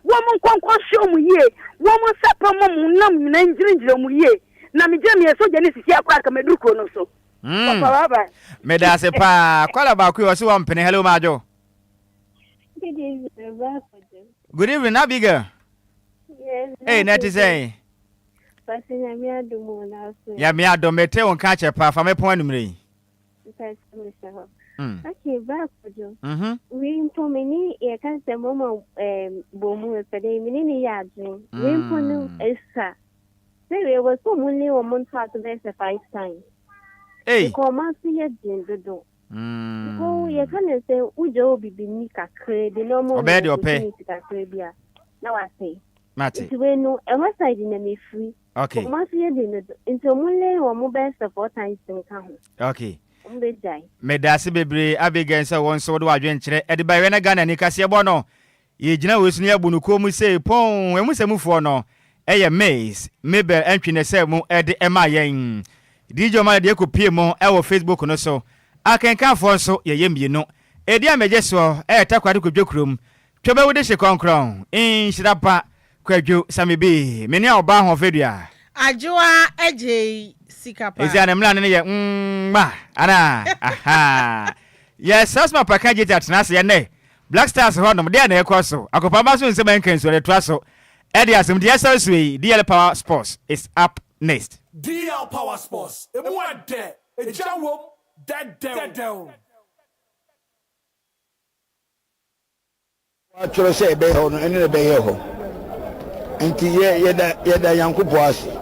Wo mo nkonkon hwe mu ye. Wo mo sepa mo mu nam nyina ngiringira mu ye. Na me je me so je ne sisi akwa ka medurko no so. Papa me da se pa kwala ba ku o se wo mpene hello majo. Good evening, Abigail. Yes. Hey, Natty say. Ya me adom mete won ka chepa fa me pon numre. Okay, back for we impomeni e kan se momo bomu pede minini ya adwin. We imponu esa. There was so many women part of the 5 times. Hey. Because see a do. Oh, you can say ujo bibini kakre the normal. Obey your pay. Now I say. Mati. It's when no ever side in me free. Okay. Into mule or mobile 4 times in town. Okay. Me da se bebre Abigail say won so do adwen kire e de ba we na Ghana ni kase bo no ye gina we sunu abunuko mu say pon we mu semufo no eye maize mebel entwene say mu e de ema yen DJ ma de ekopie mu e wo Facebook no so akenkan fo so ye yembienu e dia meje so e takwade kodwekrom twebe wo de hye konkron Nhyiraba Kwadwo Sammy B me ne oba ho fedua Adwoa Agyei Sikapa. Is an emlan ne ye ma ana aha. Yes, asma Apakan jeti atnase ye ne. Black Stars ho no de na ekoso. Akopa ma so nsema nkan so le toaso. E de asem de yeso we DL Power Sports is up next. DL Power Sports. E mu ade, e jawom, dead. Wa choro se be ho no ene be ye ho. Enti ye da yankupo ase.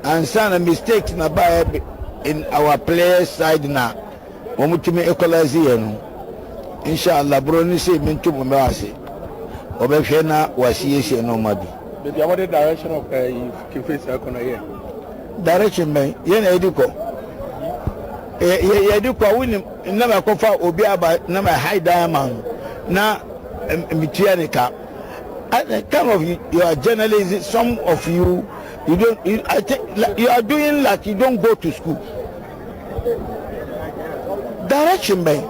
And some mistakes na by in our players side na omutumi equalize ye no inshallah bro ni say mintu mo me ase obehwe na wasiye no madu baby what the direction of Kife's economy here direction me ye na ediko ye ediko win na ma kofa obi aba na ma high diamond na mitianika kind of you are journalists, some of you I think you are doing like you don't go to school. Direction, man.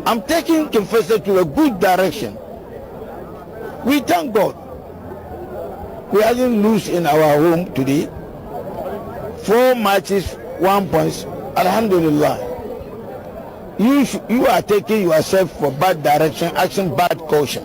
I'm taking Confessor to a good direction. We thank God. We didn't lose in our home today. 4 matches, 1 point. Alhamdulillah. You are taking yourself for bad direction, action, bad caution.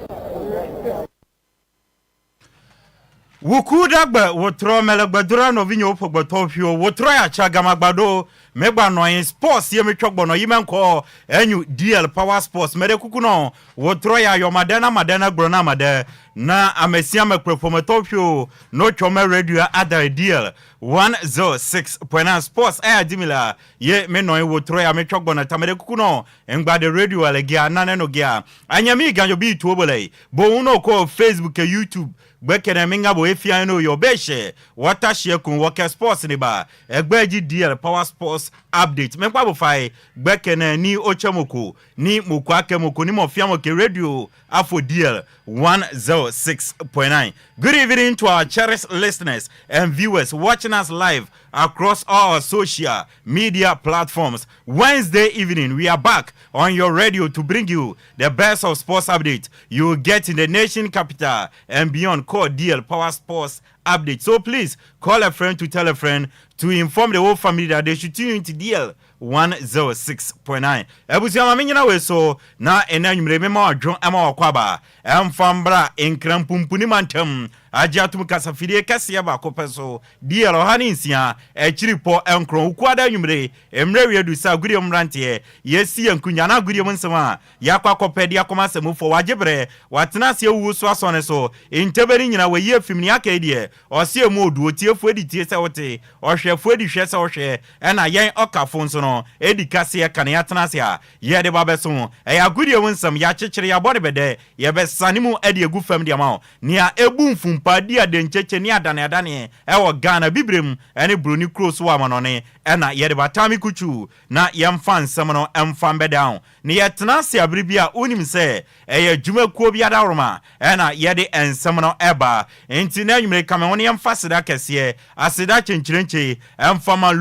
Wukudagbe wotro melegbedura no vinyo pogbatofio wotro ya chagamagbado megba no sports ye metwogbo no yimenko enyu DL Power Sports merekuku no wotro ya yomadana grona made na amesia mekprofometofio no chome radio other DL 106.9 sports dimila ye meno wotro ya metwogbo na tamerekuku no engba de radio alegia naneno gia anyami ganyo bi tuobole bo uno ko Facebook e YouTube Bekene minga bo efia no yo beshe wata share kun work sports ni ba egbeji DL Power Sports update menkwa bo fai bekene ni ochemoko ni moko akemoko ni mofia moke radio afo DL 106.9. Good evening to our cherished listeners and viewers watching us live across all our social media platforms. Wednesday evening, we are back on your radio to bring you the best of sports update you will get in the nation capital and beyond. Call DL Power Sports update. So please call a friend to tell a friend to inform the whole family that they should tune into DL 106.9. Ebusi amaminyina we so na enanyumre mema adwon ama wakwaba emfambra enkrampumpu ni mantem ajatum kasafidie kase ba kopeso DL ohaninsia echiripo enkron ukwada anyumre emre wiedu sa gudie mrante yesi enkunya na gudie mnsema yakwa kopedi akoma semufo wajebre watena se wuso asone so enteberi nyina we ye fimni aka die o se mu odu otiefo edi tie se wote o hwefo edi hwe se wo hwe na yen okafo nso no edi kase ya kan ya tena se a ye de ba beso ya gudie wonsam ya chechire ya bode bede ye be sanemu edi egu fam de ma nia ebu mfumpa di adencheche ni adane wo Ghana bibrem ene broni cross wa manone na ye de batami kuchu na yemfa nsem no emfa be down ni ye tena se abribia onim se eye dwumakuo bia dawroma na ye de ensem no eba enti na nwumre kame woni yemfa seda kese aseda chenchirenche emfa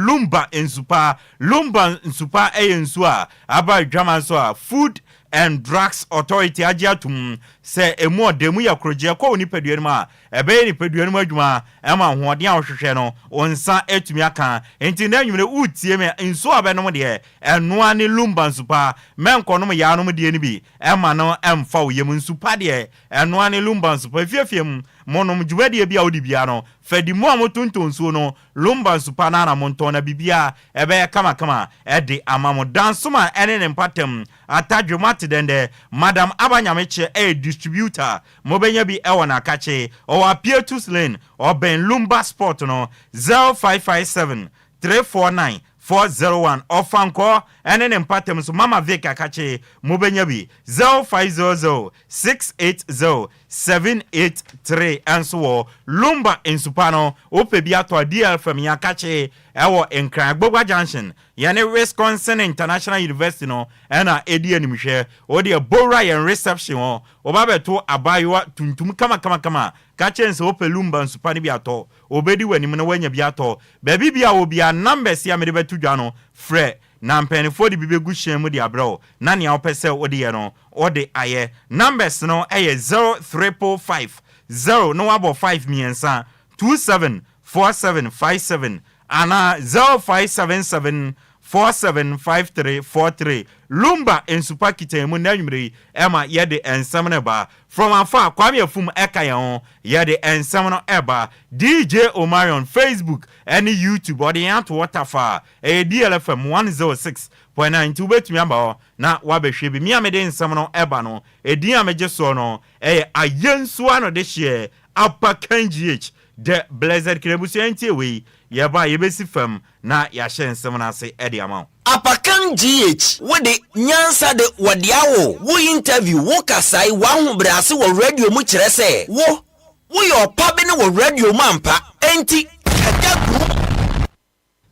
Lumba nsupa eye nsu a aba dwama so a Food and Drugs Authority agiatum se emu odemu yakroje kwa onipadua ma ebe nipadua mu adwuma ema hoɔden a wohwehwɛ no onsa etumi aka enti na nwumre utie me nso abenom de enoa ne Lumba nsupa menkonom ya anom de ni bi ema no emfa oyem nsupa de enoa ne Lumba nsupa fiefiem monom dwumadie bia odi bia no fadi mu amotonton so no Lumba nsupa na monton na bibia ebe kama ede amamo dansoma ene ne mpatem atadwomate dende Madam Abanyameche distributor mobenya bi ewo na kache o appear to lane or ben Lumba sport no 0557 349 401 ofanko ene ne mpatem so mama veka kache mobenya bi 0500 680 783 anso Lumba insupano ope bi ato DLFM ya kache ewo Enquires Gbogwa Junction yane Wisconsin International University no ena edi animhwe odi bora yen reception o obabeto abayo tuntum kama kache nse ope Lumba nsupani bi ato obedi wanim na wanya bi ato baby bia obia numbers ya mede betu dwa no fre na mpenifo di bibe gushen mu di abro na nia opese odi ye no odi aye numbers no eye 0355 0 no abo 5 miensa 274757 ana 0577 475343 Lumba ensupa kitemu na nwumre ema yede ensam ne ba from afar kwame afum ekaye yede ensam no eba DJ Omarion Facebook and YouTube or the ant waterfall DLFM 106.9 betumi aba na wabehwe bi mi amede ensam no eba no edin ameje so no ayensu ano de hye Apakan the blessed krebusu entiwe yeba yebesi fam na ya ensam na se edi amount Apakan wo de nyansa de wadiawo wo interview wo kasai wa hobrase wo radio mu kire se wo yo pabe ne wo radio mampa enti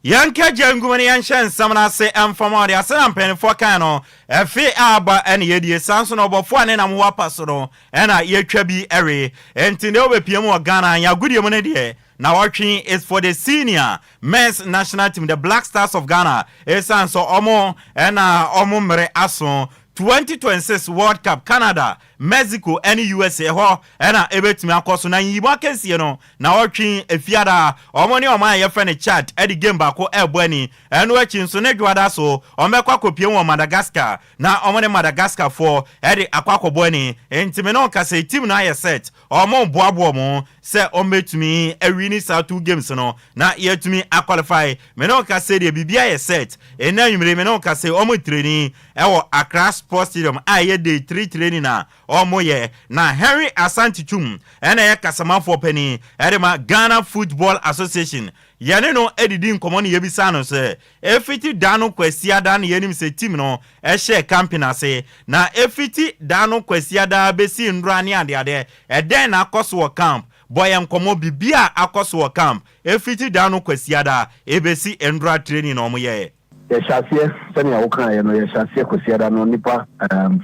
yanka jangumani yanshan samna se emfama de asana mpenfo kan no efe aba ene yedie sanso no bofo ane na mo paso no ena yetwa bi ere enti ne obepiem o Ghana ya gudie mo ne de na watching is for the senior men's national team the Black Stars of Ghana esanso omo ena omo mere aso 2026 World Cup Canada Mexico and USA ho ena ebetimi akoso na yibo kese no na watching efiada omoni oma ye friend chat e di game bako ebani enu achi nso ne dwada so omekwa kopie wo Madagascar na omoni Madagascar for e di akwakobo ni entime no kase team na ye set omo boabo mo se ometumi ewini sa two games no na yetumi qualify me no kase de bibia ye set enanwumre me no kase omo training ewo Accra Sports Stadium aye day 3 training na omoye na Henry Asantichum ena ye kasamafo pani edema Ghana Football Association yane no edidi nkomo ne yebisa no se efiti dano kwasia dan yenim se team no ehye campaign ase na efiti dano kwasia da besi ndrani ade eden na akoso camp boy nkomo bibia akoso camp efiti dano kwasia da ebesi ndra training no omoye Yeshasie, Sammy Adwoa Yeshasie Kosiada no nipa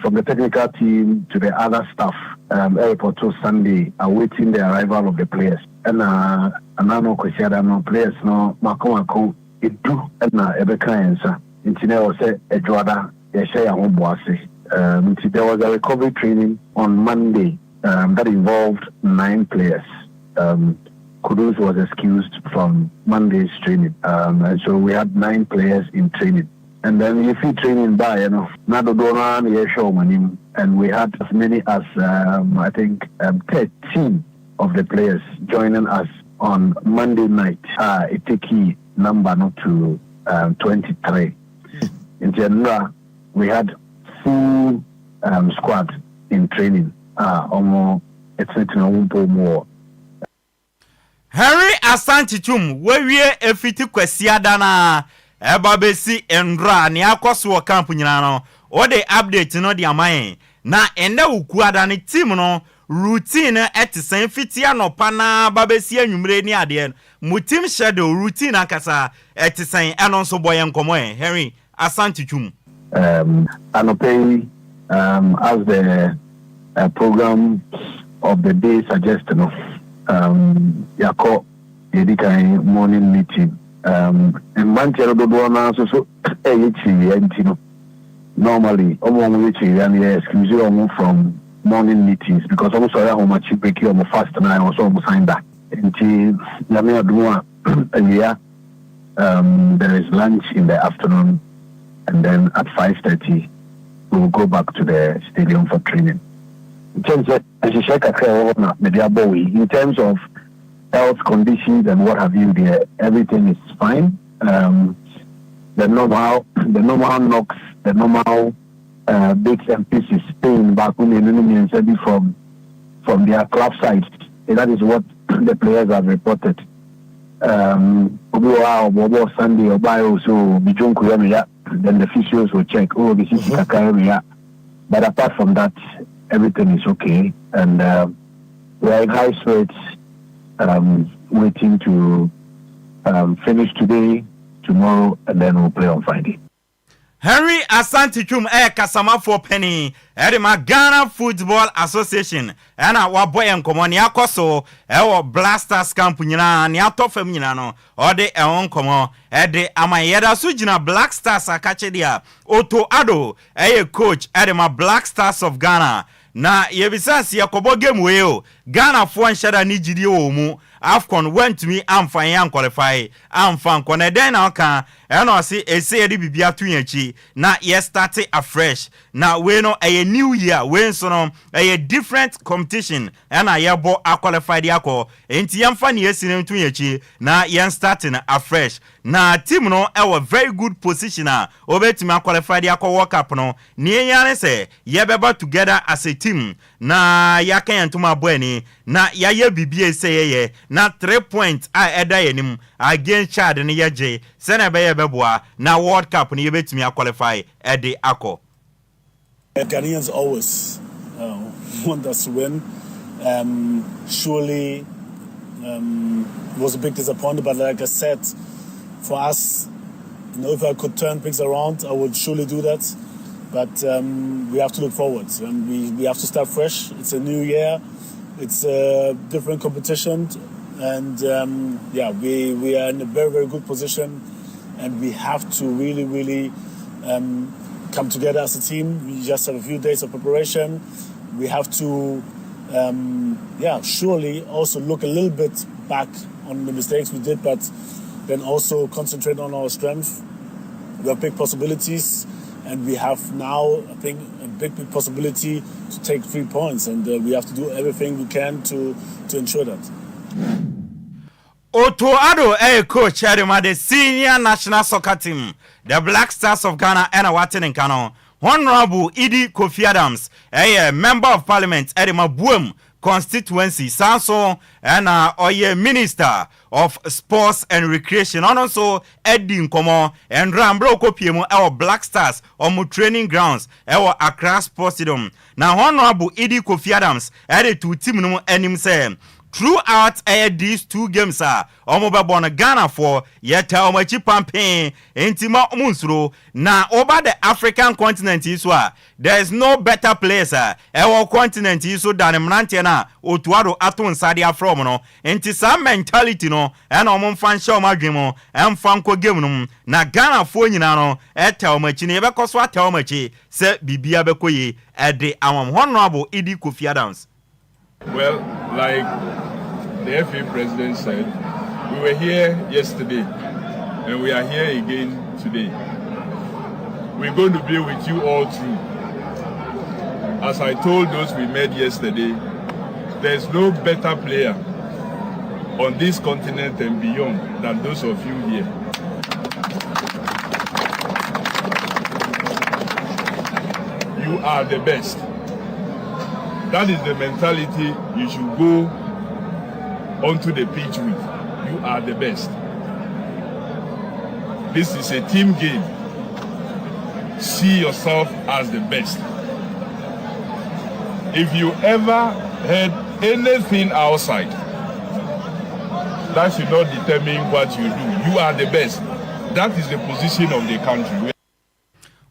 from the technical team to the other staff airport to Sunday awaiting the arrival of the players. And anano Kosiada no players no mako edu na ebeka ensa. Intine o se Adwoa Yesha ya homboase. There was a recovery training on Monday that involved 9 players. Kudus was excused from Monday's training. And so we had 9 players in training. And then you see training by, and we had as many as, I think, 13 of the players joining us on Monday night. It took number not to 23. In general, we had full squad in training. Almost it's not more. Henry Asantichum, we efiti kwesiada na ebabesi endra ni akoso camp nyina o de update no de amaye na ene ukuada ne team no routine etisen fiti anopa na babesi anwumre ni ade mu team schedule routine akasa etisen eno so boye nkomo Henry Asantichum Anopay as the program of the day suggested yako yedikai morning meeting and manchero do na so echi normally excuse you from morning meetings because I'm sorry how much you break you fast and I also sign that until Sammy Adwoa Agyei there is lunch in the afternoon and then at 5:30 we will go back to the stadium for training. In terms of health conditions and what have you there, everything is fine. The normal knocks, the normal bits and pieces staying back from their club sides. And that is what the players have reported. Sunday or so then the physios will check, this is Kaka. But apart from that, everything is okay, and we are in high spirits, waiting to finish today, tomorrow, and then we'll play on Friday. Henry Asantichum kasama for penny Edema Ghana Football Association and our boy and common yakoso our blasters camp nyina ni atofam nyina no ode ehon komo ede amayeda sujina Black Stars akache dia Oto Ado coach Edema Black Stars of Ghana na yebisasi yakobo game weo Ghana fo nshada ni jidi omu Afcon went to me amfan yan qualify amfan kone den na oka eno se ese edi bibia tu yanchi na ye start afresh na we no a new year we so no a different competition na ye bo qualified yako enti yamfa ne yesine tu yanchi na ye starting afresh na team no a very good position obetimi qualified yako World Cup no ne yane se ye beba together as a team na yakan yantuma boani na ye bibia se ye na 3 points eda yenim against Chad ne yeje sene be beboa na World Cup ne yebetimi qualify ede ako. Ghanaians always want us to win. Surely it was a big disappointment, but like I said, for us, if I could turn things around, I would surely do that. But we have to look forward, and we have to start fresh. It's a new year, it's a different competition, and we are in a very, very good position, and we have to really come together as a team. We just have a few days of preparation. We have to surely also look a little bit back on the mistakes we did, but then also concentrate on our strength. We have big possibilities, and we have now, I think, a big possibility to take 3 points, and we have to do everything we can to ensure that. Oto Ado coach Edema the senior national soccer team, the Black Stars of Ghana and Awatin in Kano. Honorable Idi Kofi Adams, member of parliament Edema Boom constituency Sanso and minister of sports and recreation and also Eddie Nkomo and Rambro Kopiemo our Black Stars on training grounds our Accra Sports Stadium. Now Honorable Idi Kofi Adams added to team no enim say throughout these 2 games Omobabona Ghana for yet omachi pampin intima omunsuro na over the African continent iswa there is no better place our continent iso than Mnante na Otuado atun sadia from no enti some mentality no and omfan show madwemo emfan ko game no na Ghana for nyina no eta omachi ne be koso ata omachi se bibia be koyi ede awam Honorable Idi Kofi Adams. Well, like the FA president said, we were here yesterday and we are here again today. We're going to be with you all through. As I told those we met yesterday, there's no better player on this continent and beyond than those of you here. You are the best. That is the mentality you should go onto the pitch with, you are the best. This is a team game. See yourself as the best. If you ever heard anything outside, that should not determine what you do. You are the best. That is the position of the country.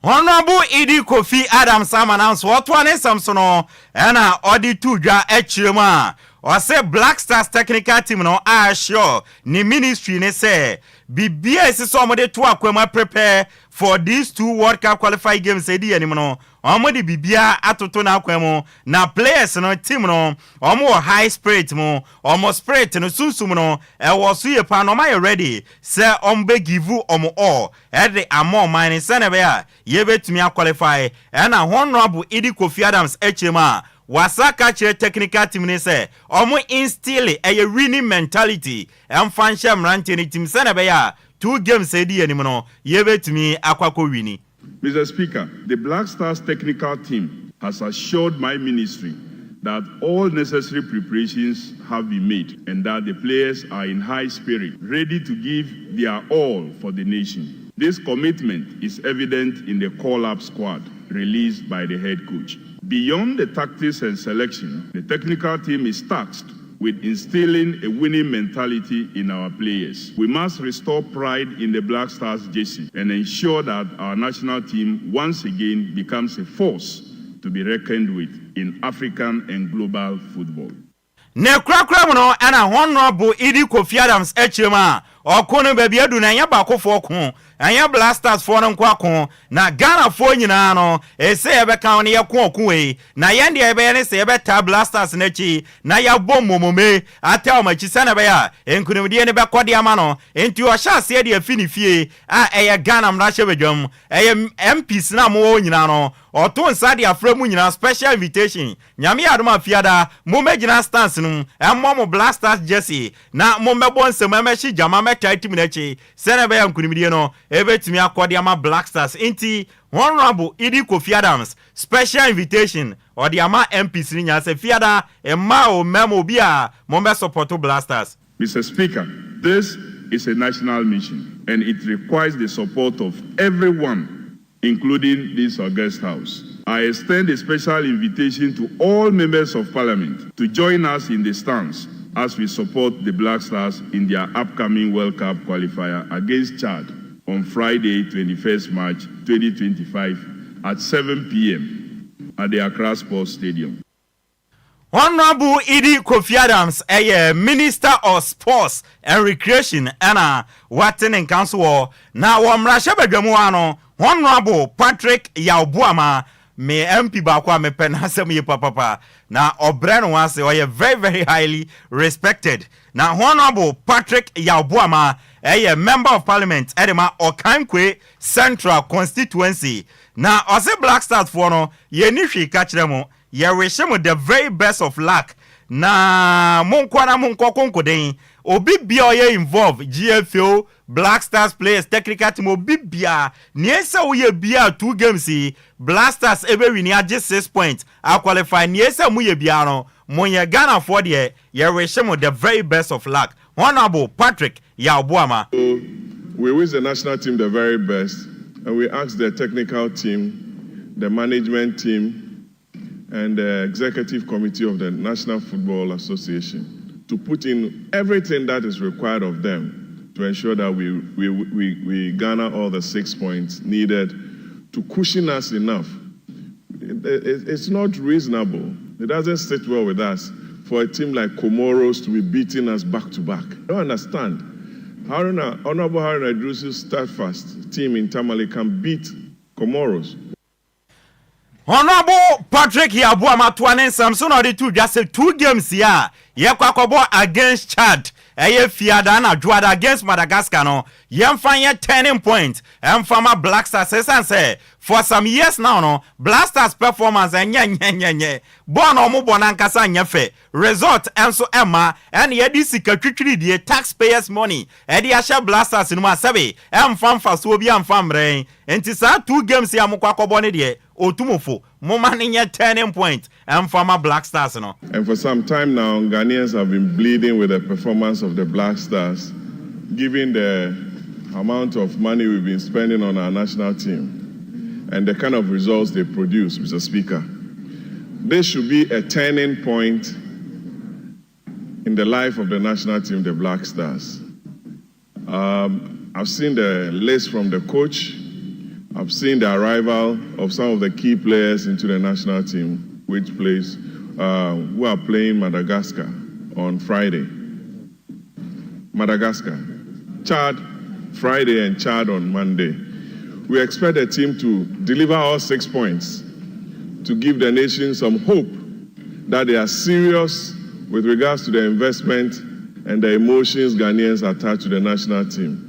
Honorable Idi Kofi Adams announced what one is Samsono and Odi Tuja Echima. Or say Black Stars technical team no are sure ni ministry ne say Bibia is somebody to akwema prepare for these 2 World Cup qualified games edi animo. Omodi bibia atoto na akwemo na players no team no omo high spirit mo omo spirit no susum no e wo so ye pa no my ready say ombe give omo all e de amo man se ne be a ye betumi qualify e na honorable Idi Kofi Adams echema wasaka che technical team ne say omo instill a winning mentality and fansha mrante ni team se ne be a 2 games edi animo no ye betumi akwako wini. Mr. Speaker, the Black Stars technical team has assured my ministry that all necessary preparations have been made and that the players are in high spirit, ready to give their all for the nation. This commitment is evident in the call-up squad released by the head coach. Beyond the tactics and selection, the technical team is tasked with instilling a winning mentality in our players. We must restore pride in the Black Stars jersey and ensure that our national team once again becomes a force to be reckoned with in African and global football. Ne krakra no ana honorable Idi Kofi Adams echema okono baby adu na nya bakofo ko anya Blasters for no kwako na Ghana fo nyina no ese ebeka ne yakon we na yende ebe ne se ebeta Blasters na chi na ya bomomome ate o machi sana be ya enkunimde ne be kode ama no enti o sha se de afini fie a eye Ghana mrahye bedwam eye MPs na mo nyina no oto nsade aframu nyina special invitation nyame adoma fiada mo megina stance no emmo Blasters jersey na mo mebo nsem emeshi jama meta team na chi sana be ya nkunimde no ebetimi akode ama Black Stars inti honorable Idi Kofi Adams special invitation or the ama MPs ni nya se fiada emma o memo bia mo be support Blasters. Mr. Speaker, this is a national mission and it requires the support of everyone, including this august house. I extend a special invitation to all members of parliament to join us in the stance as we support the Black Stars in their upcoming World Cup qualifier against Chad on Friday, 21st March 2025 at 7 p.m. at the Accra Sports Stadium. Honorable Idi Kofi Adams, a Minister of Sports and Recreation, and Watten and Council. Now, Rasha Bedwamuano, Honorable Patrick Yaubuama, me MP Bakwa me penasemi papa. Now, Obren was very, very highly respected. Now, Honorable Patrick Yaubuama, a member of Parliament, Edema Okankwe Central Constituency. Now, as a Black Stars for no, ye nishi catch them. Ye wish him the very best of luck. Na munkwana munko den. Obi bia ye involved GFO Black Stars players technical team obi bia. Niesa uye bia 2 games Black Stars ebe win ya just 6 points. A qualify niesa muye bia no. Monye Ghana for the ye wish him the very best of luck. Honorable Patrick Yaubuama. We wish the national team the very best, and we ask the technical team, the management team, and the executive committee of the National Football Association to put in everything that is required of them to ensure that we garner all the 6 points needed to cushion us enough. It's not reasonable. It doesn't sit well with us for a team like Comoros to be beating us back to back. I don't understand. Honorable Haruna Idris's steadfast team in Tamale can beat Comoros. Honorable Patrick Yaubuama Tuanen Samson or the 2 just 2 games here. Yekwakobo against Chad. Eye fiada na Adwoa against Madagascar no. Yemfanye turning point. Emfama Black Stars say for some years now no. Black Stars performance nye. Bono mu bonankasa nyefe. Result enso Emma and yedi sikatwitwiri die taxpayers money. Edi asha Black Stars no ma sebe. Emfam faso obi emfam ren. Enti sa 2 games ya mukwakobo ne die. otumofo moma nye turning point and former Black Stars no. And for some time now, Ghanaians have been bleeding with the performance of the Black Stars, given the amount of money we've been spending on our national team and the kind of results they produce, Mr. Speaker. This should be a turning point in the life of the national team, the Black Stars. I've seen the list from the coach. I've seen the arrival of some of the key players into the national team, who are playing Madagascar on Friday. Madagascar, Chad, Friday, and Chad on Monday. We expect the team to deliver all 6 points to give the nation some hope that they are serious with regards to the investment and the emotions Ghanaians attach to the national team.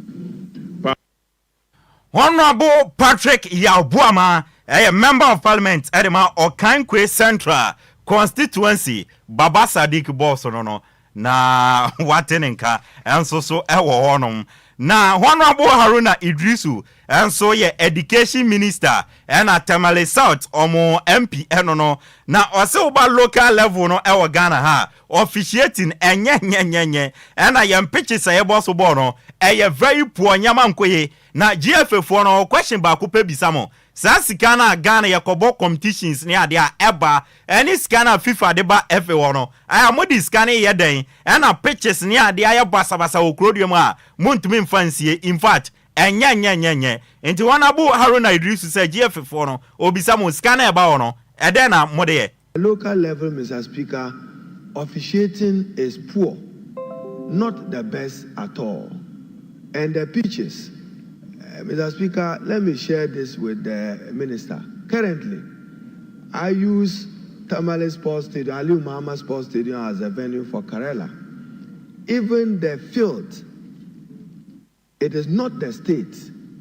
Honorable Patrick Yabuama, a member of parliament at the Enquiries Central constituency, Baba Sadiq Bosono, na watenenka, and so ewo honum. Na Honorable Haruna Idrisu, and so ye education minister, and a Tamale South, omo MP, enono, na oseoba local level no ewa Ghana ha, officiating enye, and I am pitches a bosso bono, a very poor yamankoye, na GFA for no question ba kupe bisamo. Sa sikana Ghana yakobo competitions ni adia eba, any scanner FIFA deba FA wono. I am modi scanning yeden, and a pitches ni adia ya basa okrodium muntumi fancy. In fact, enye. Into Honorable Haruna Idrisu say GFA for no, obisamo scanner eba wono, edena modeye. Local level, Mr. Speaker, officiating is poor, not the best at all. And the pitches, Mr. Speaker, let me share this with the minister. Currently, I use Tamale Sports Stadium, Ali Muhammad Sports Stadium as a venue for Karela. Even the field, it is not the state,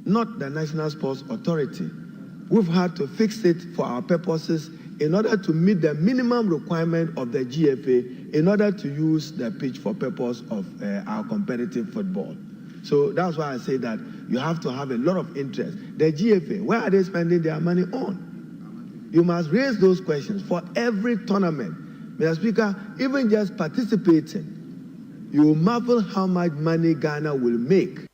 not the National Sports Authority. We've had to fix it for our purposes in order to meet the minimum requirement of the GFA in order to use the pitch for purpose of our competitive football. So that's why I say that you have to have a lot of interest. The GFA, where are they spending their money on? You must raise those questions for every tournament. Mr. Speaker, even just participating, you will marvel how much money Ghana will make.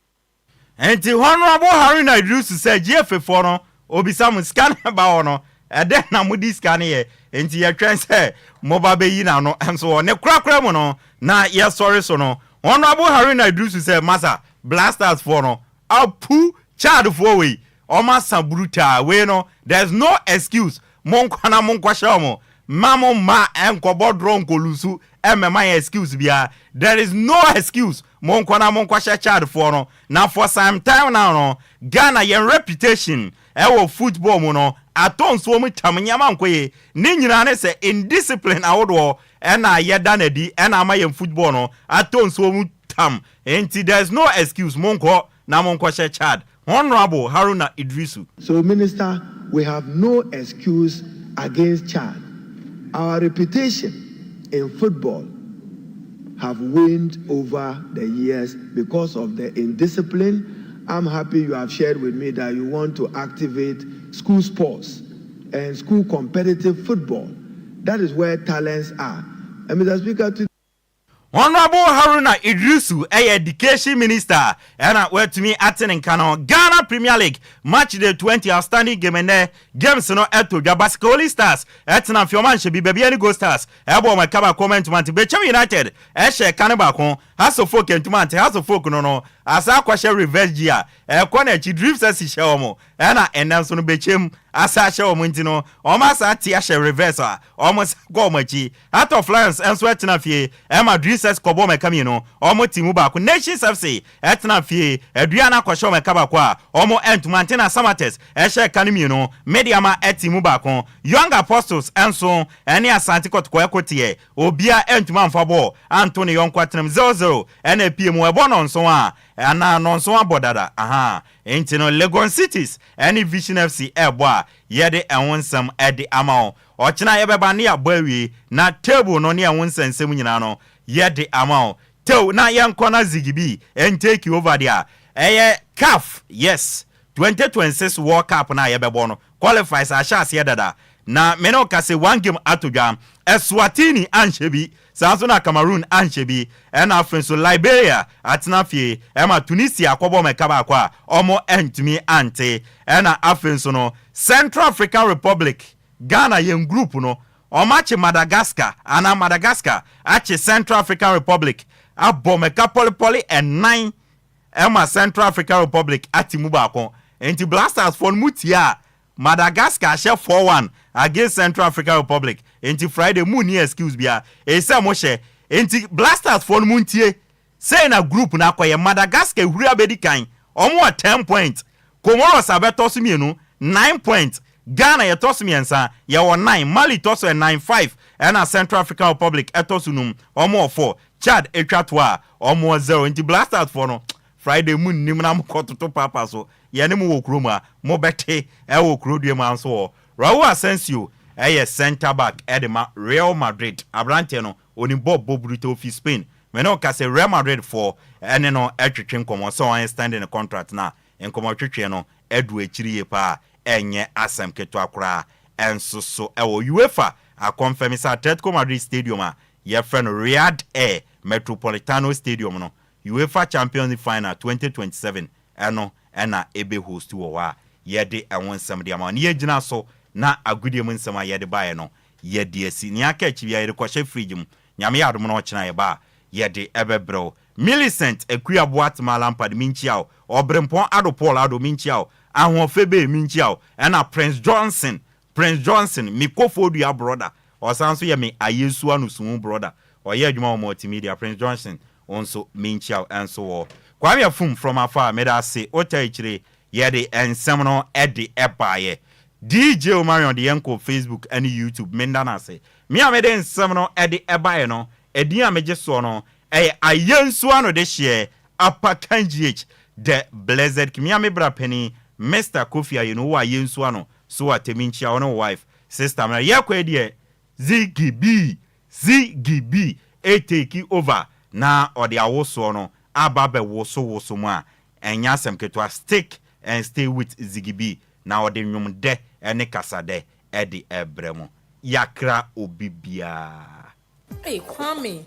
And the Honorable Haruna Idrisu said GFA for no, obisamu scan ba no, and then namudi scan here, and the trend say mobile be no, and so on. Ne krakra mo no, na yes sorry so no. Honorable Haruna Idrisu said Massa Blasters for no, Apu child for we, Omasa bruta we no, there's no excuse. Monkwana monkwashamo, mamo ma enkobo dronko lusu, my excuse bia. There is no excuse. Monkwana monkwasha child for no. Now for some time now no, Ghana yen reputation, ewo football mono, aton swomu tamanyama nkwe, ninyirane se indiscipline awodwo, ena yedanedi, ena amayen football no, aton swomu tam. Enti there's no excuse. Monko na monkwasha child. Honorable Haruna Idrisu. So, Minister, we have no excuse against Chad. Our reputation in football have waned over the years because of the indiscipline. I'm happy you have shared with me that you want to activate school sports and school competitive football. That is where talents are. And Mr. Speaker, Honorable Haruna Idrisu, education minister, and where to me attending Kano Ghana Premier League match day 20 outstanding game and there games no eto Jabaskoli Stars etina Fioman should be baby any go Stars ebo my cover comment man to Bechem United eshe kaneba kon haso folk entumante haso folk no asa kwashe reverse gia kwana chi drift as she omo na enanso no Bechem asa she omo ntino omasa ti ashe reverse almost go machi out of France enso etina fie Madrid says kobo me kamino omo timu ba ko Nations FC etina fie aduana kwashe me kaba kwa omo entumante na Samates eshe kanimi no Mediama etimu ba ko Young Apostles enso ene Asante Kotoko ekotie obia entuma mfabo Anthony Yonkwatenem 00 ene PM ebo no nso a ana no nso abodada aha entino Legon Cities ene Vision FC ebo a yede enwonsam ede amao ochina yebeba ne abawi na table no ne enwonsensem nyina no yede amao tew na yenkona zigibi and take you over there CAF yes 2026 World Cup na yebebo no qualifies ashase dada na meno ka se one game atodwa Eswatini anchebi sanso na Cameroon anchebi na afenso Liberia atenafie ema Tunisia akobo mekaba akwa omo entumi ante na afenso no Central African Republic Ghana yen group no omache Madagascar ana Madagascar ache Central African Republic abomeka poli and 9 ema Central African Republic atimu baako enti Blasters for mutia Madagascar share 4-1 against Central African Republic enti Friday mu ni excuse bia esa mo she enti Blasters for muntie say na group na akoye Madagascar huri abedi kan omo 10 points Comoros abeto sumienu 9 points Ghana yetosu miensa ye 9 Mali tosu 9-5 na Central African Republic etosu num omo 4 Chad etwatwa omo 0 enti Blasters for no Friday moon nimna mkototo papa so ye ne mo wokroma mo bete e wokrodue man so Raul Asensio center back edema Real Madrid abrante no oni Bob Bobrito fi Spain me no ka se Real Madrid for ene no etwetwe nkomo so on standing the contract na nkomo twetwe no edu akiriye pa enye asem keto akora enso so ewo UEFA a confirm sa Atletico Madrid stadium a ye friend Riyadh Air Metropolitano Stadium no UEFA Champions League Final 2027 eno ena ebe host wo wa yede enwonsam de ama ne yegina so na agudie mu nsam yede bae no yede asi ne aka chi bia yede kwahye fridge mu nyame yadom no chena ye ba yede ebebrew Millicent Ekuyaboa Lampard minchiao obrempon ado Paul ado minchiao ahofebe minchiao ena Prince Johnson mikofodu ya brother osanso ye me ayesu anusumu brother oye adwuma o multimedia Prince Johnson also minchiao enso wo Kwame Afum from afar made us say otaichire yede ensemno edi ebaye DJ Omarion the Yanko Facebook and YouTube mendana say me amede ensemno edi ebaye no edi ameje so no ayensu ano de share Apakan GH the blessed Kimiame Brapeni Mr. Kofi ayeno wa ayensu ano so ateminchia ono wife sister na yakwa die ZGB take over na odi awoso no ababe woso mu a enya sem ketwa stick and stay with Zigibi na odi nwum de ene kasade edi ebremo yakra obibia Kwame